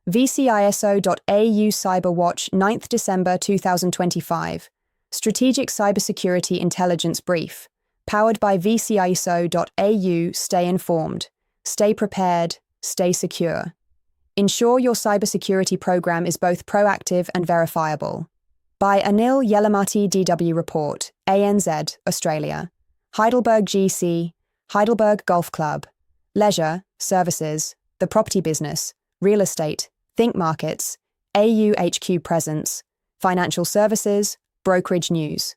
vciso-au Cyberwatch 9th December 2025. Strategic Cybersecurity Intelligence Brief. Powered by vciso-au. Stay informed. Stay prepared. Stay secure. Ensure your cybersecurity program is both proactive and verifiable. By Anil Yelamati DW Report, ANZ, Australia. Heidelberg GC, Heidelberg Golf Club. Leisure, services, the property business, real estate, think markets, AU HQ presence, financial services, brokerage news.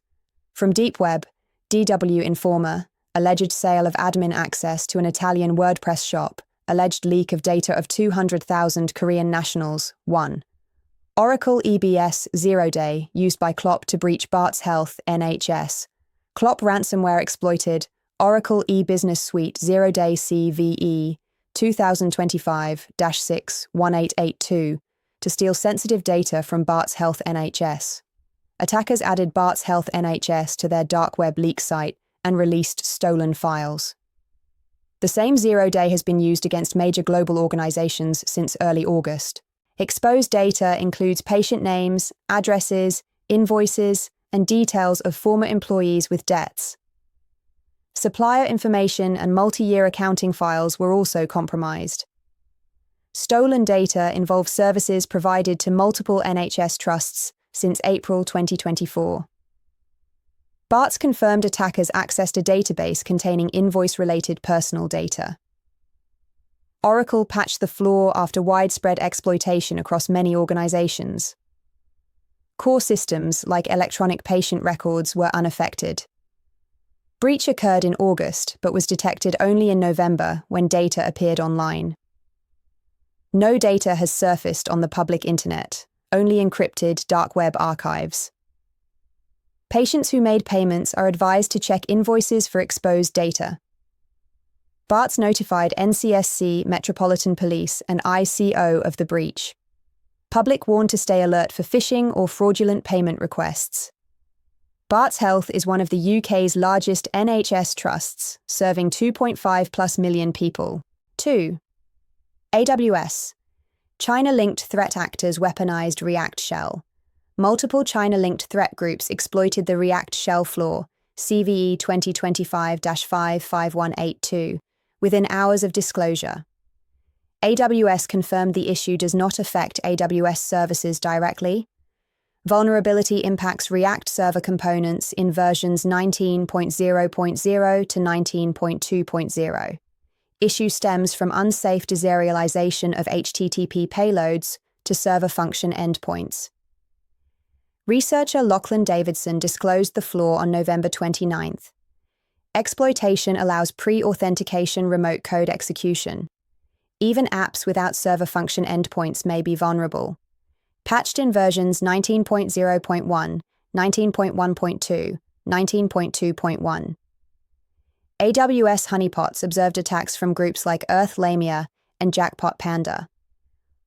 From Deep Web, DW Informer, alleged sale of admin access to an Italian WordPress shop, alleged leak of data of 200,000 Korean nationals, 1. Oracle EBS 0-day used by Klopp to breach Barts Health NHS. Klopp ransomware exploited Oracle e-Business Suite 0-day CVE 2025-6-1882 to steal sensitive data from Barts Health NHS. Attackers added Barts Health NHS to their dark web leak site and released stolen files. The same 0-day has been used against major global organizations since early August. Exposed data includes patient names, addresses, invoices, and details of former employees with debts. Supplier information and multi-year accounting files were also compromised. Stolen data involves services provided to multiple NHS trusts since April 2024. Barts confirmed attackers accessed a database containing invoice-related personal data. Oracle patched the flaw after widespread exploitation across many organizations. Core systems, like electronic patient records, were unaffected. Breach occurred in August, but was detected only in November when data appeared online. No data has surfaced on the public internet, only encrypted dark web archives. Patients who made payments are advised to check invoices for exposed data. Barts notified NCSC, Metropolitan Police, and ICO of the breach. Public warned to stay alert for phishing or fraudulent payment requests. Barts Health is one of the UK's largest NHS trusts, serving 2.5+ million people. 2. AWS. China-linked threat actors weaponized React Shell. Multiple China-linked threat groups exploited the React Shell flaw, CVE 2025-55182, within hours of disclosure. AWS confirmed the issue does not affect AWS services directly. Vulnerability impacts React server components in versions 19.0.0 to 19.2.0. Issue stems from unsafe deserialization of HTTP payloads to server function endpoints. Researcher Lachlan Davidson disclosed the flaw on November 29th. Exploitation allows pre-authentication remote code execution. Even apps without server function endpoints may be vulnerable. Patched in versions 19.0.1, 19.1.2, 19.2.1. AWS honeypots observed attacks from groups like Earth Lamia and Jackpot Panda.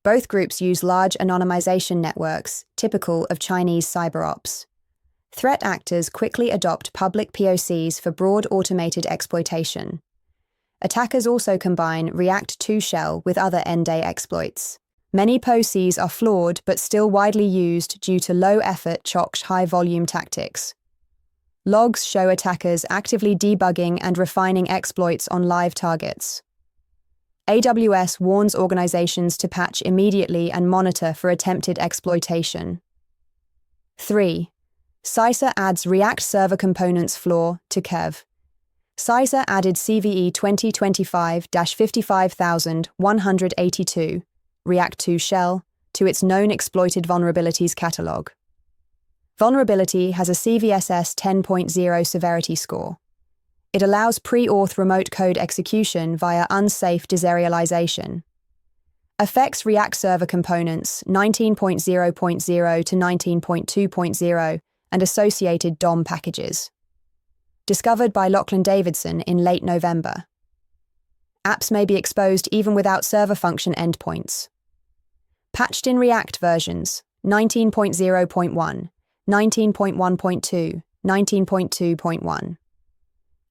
Both groups use large anonymization networks, typical of Chinese cyberops. Threat actors quickly adopt public POCs for broad automated exploitation. Attackers also combine React 2 Shell with other end-day exploits. Many POCs are flawed but still widely used due to low-effort, high-volume tactics. Logs show attackers actively debugging and refining exploits on live targets. AWS warns organizations to patch immediately and monitor for attempted exploitation. 3. CISA adds React Server Components flaw to KEV. CISA added CVE 2025-55182, React 2 Shell, to its known exploited vulnerabilities catalog. Vulnerability has a CVSS 10.0 severity score. It allows pre-auth remote code execution via unsafe deserialization. Affects React Server Components 19.0.0 to 19.2.0 and associated DOM packages. Discovered by Lachlan Davidson in late November. Apps may be exposed even without server function endpoints. Patched in React versions 19.0.1, 19.1.2, 19.2.1.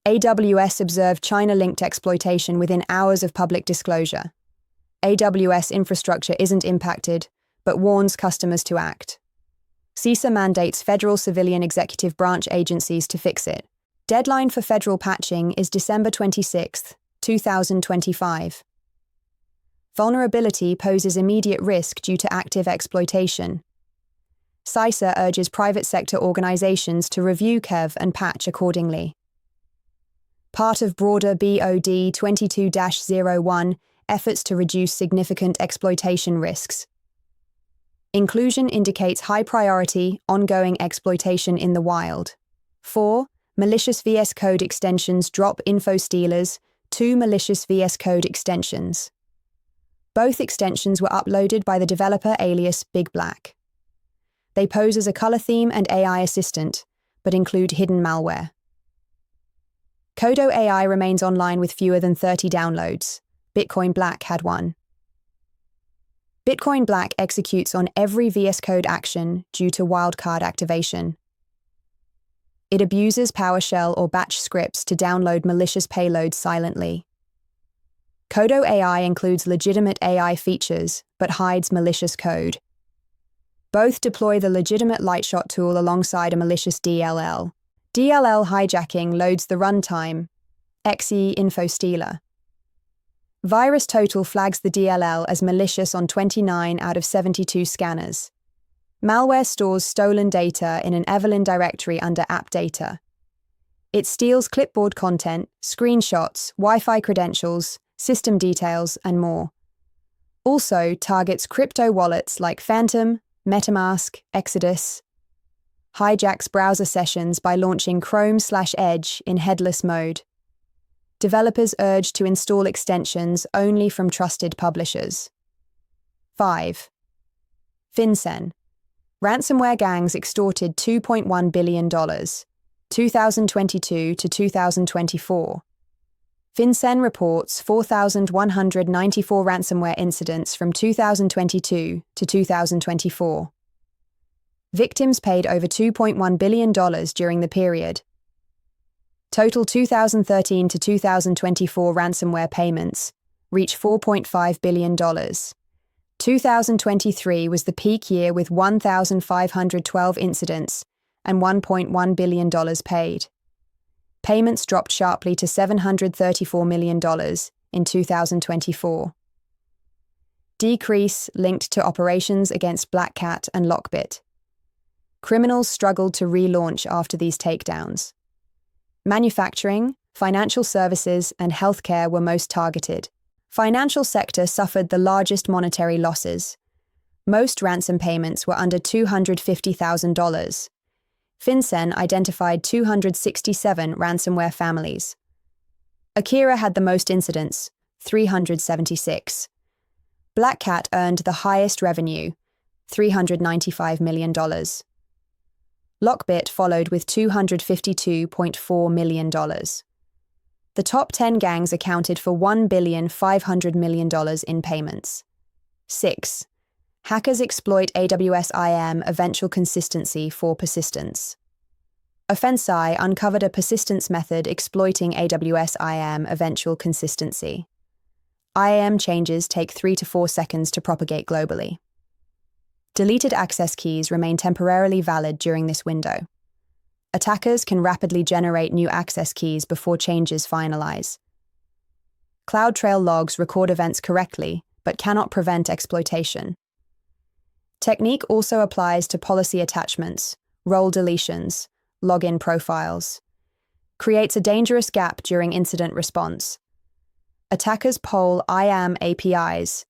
AWS observed China-linked exploitation within hours of public disclosure. AWS infrastructure isn't impacted, but warns customers to act. CISA mandates federal civilian executive branch agencies to fix it. Deadline for federal patching is December 26, 2025. Vulnerability poses immediate risk due to active exploitation. CISA urges private sector organizations to review KEV and patch accordingly. Part of broader BOD 22-01 efforts to reduce significant exploitation risks. Inclusion indicates high priority, ongoing exploitation in the wild. 4. Malicious VS Code extensions drop info stealers, 2 malicious VS Code extensions. Both extensions were uploaded by the developer alias Big Black. They pose as a color theme and AI assistant, but include hidden malware. Kodo AI remains online with fewer than 30 downloads. Bitcoin Black had one. Bitcoin Black executes on every VS Code action due to wildcard activation. It abuses PowerShell or batch scripts to download malicious payloads silently. Kodo AI includes legitimate AI features, but hides malicious code. Both deploy the legitimate Lightshot tool alongside a malicious DLL. DLL hijacking loads the runtime, .exe info stealer. VirusTotal flags the DLL as malicious on 29 out of 72 scanners. Malware stores stolen data in an Evelyn directory under App Data. It steals clipboard content, screenshots, Wi-Fi credentials, system details, and more. Also targets crypto wallets like Phantom, MetaMask, Exodus. Hijacks browser sessions by launching Chrome/Edge in headless mode. Developers urged to install extensions only from trusted publishers. 5. FinCEN. Ransomware gangs extorted $2.1 billion, 2022 to 2024. FinCEN reports 4,194 ransomware incidents from 2022 to 2024. Victims paid over $2.1 billion during the period. Total 2013 to 2024 ransomware payments reach $4.5 billion. 2023 was the peak year with 1,512 incidents and $1.1 billion paid. Payments dropped sharply to $734 million in 2024. Decrease linked to operations against Black Cat and Lockbit. Criminals struggled to relaunch after these takedowns. Manufacturing, financial services, and healthcare were most targeted. Financial sector suffered the largest monetary losses. Most ransom payments were under $250,000. FinCEN identified 267 ransomware families. Akira had the most incidents, 376. Black Cat earned the highest revenue, $395 million. Lockbit followed with $252.4 million. The top 10 gangs accounted for $1,500 million in payments. 6. Hackers exploit AWS IAM eventual consistency for persistence. OffenseEye uncovered a persistence method exploiting AWS IAM eventual consistency. IAM changes take 3 to 4 seconds to propagate globally. Deleted access keys remain temporarily valid during this window. Attackers can rapidly generate new access keys before changes finalize. CloudTrail logs record events correctly, but cannot prevent exploitation. Technique also applies to policy attachments, role deletions, login profiles. Creates a dangerous gap during incident response. Attackers poll IAM APIs,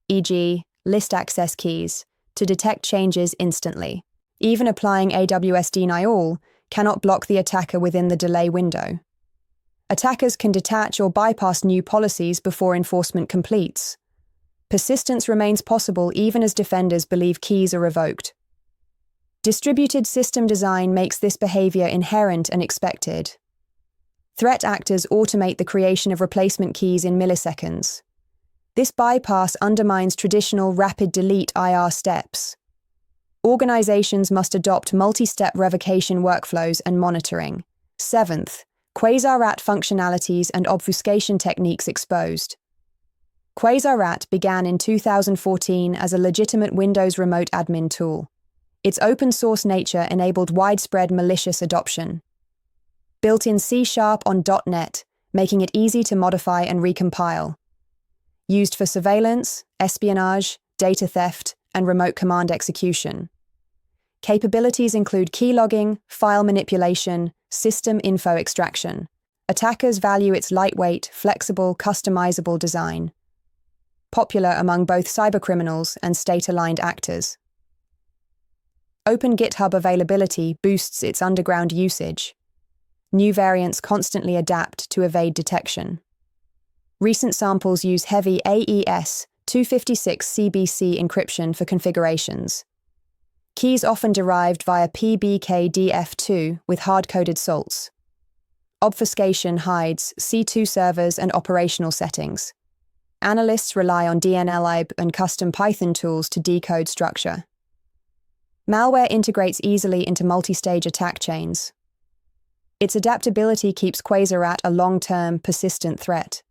e.g., list access keys, to detect changes instantly. Even applying AWS deny all cannot block the attacker within the delay window. Attackers can detach or bypass new policies before enforcement completes. Persistence remains possible even as defenders believe keys are revoked. Distributed system design makes this behavior inherent and expected. Threat actors automate the creation of replacement keys in milliseconds. This bypass undermines traditional rapid delete IR steps. Organizations must adopt multi-step revocation workflows and monitoring. 7th, Quasar-Rat functionalities and obfuscation techniques exposed. Quasar began in 2014 as a legitimate Windows remote admin tool. Its open-source nature enabled widespread malicious adoption. Built in C# on .NET, making it easy to modify and recompile. Used for surveillance, espionage, data theft, and remote command execution. Capabilities include keylogging, file manipulation, system info extraction. Attackers value its lightweight, flexible, customizable design. Popular among both cybercriminals and state-aligned actors. Open GitHub availability boosts its underground usage. New variants constantly adapt to evade detection. Recent samples use heavy AES 256 CBC encryption for configurations. Keys often derived via PBKDF2 with hard-coded salts. Obfuscation hides C2 servers and operational settings. Analysts rely on DNLib and custom Python tools to decode structure. Malware integrates easily into multi-stage attack chains. Its adaptability keeps Quasar a long-term, persistent threat.